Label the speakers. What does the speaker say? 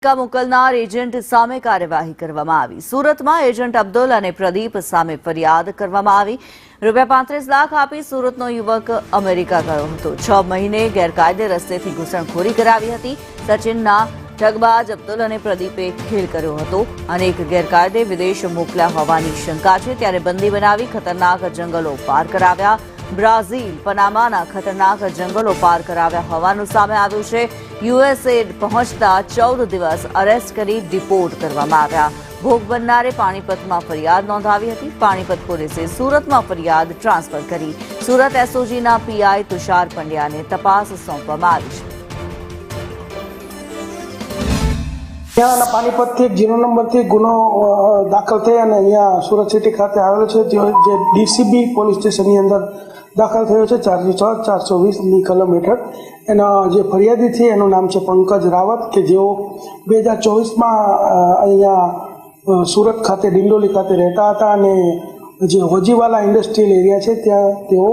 Speaker 1: મોકલનાર એજન્ટ સામે કાર્યવાહી કરવામાં આવી। સુરતમાં એજન્ટ અબ્દુલ અને પ્રદીપ સામે ફરિયાદ કરવામાં આવી। ₹35 લાખ આપી સુરતનો યુવક અમેરિકા ગયો હતો। 6 મહિને ગેરકાયદે રસ્તેથી ઘૂસણખોરી કરાવી હતી। સચિનના ઠગબાજ અબ્દુલ અને પ્રદીપે ખેલ કર્યો હતો। અનેક ગેરકાયદે વિદેશ મોકલ્યા હોવાની શંકા છે, ત્યારે બંદી બનાવી ખતરનાક જંગલો પાર કરાવ્યા। બ્રાઝિલ, પનામાના ખતરનાક જંગલો પાર કરાવ્યા હોવાનું સામે આવ્યું છે। યુએસએ પહોંચતા 14 દિવસ અરેસ્ટ કરી ડિપોર્ટ કરવામાં આવ્યા। ભોગ બનનારે પાણીપતમાં ફરિયાદ નોંધાવી હતી। પાણીપત પોલીસે સુરતમાં ફરિયાદ ટ્રાન્સફર કરી। સુરત એસઓજીના પીઆઈ તુષાર પંડ્યાને તપાસ સોંપવામાં આવી છે।
Speaker 2: પાણીપતથી 0 નંબરથી ગુનો દાખલ થઈ અને અહીંયા સુરત સિટી ખાતે આવેલો છે, જે ડીસીબી પોલીસ સ્ટેશનની અંદર દાખલ થયો છે 406-420ની કલમ હેઠળ। એના જે ફરિયાદી છે એનું નામ છે પંકજ રાવત, કે જેઓ 2024માં અહીંયા સુરત ખાતે ડિંડોલી ખાતે રહેતા હતા અને જે હોજીવાલા ઇન્ડસ્ટ્રીયલ એરિયા છે ત્યાં તેઓ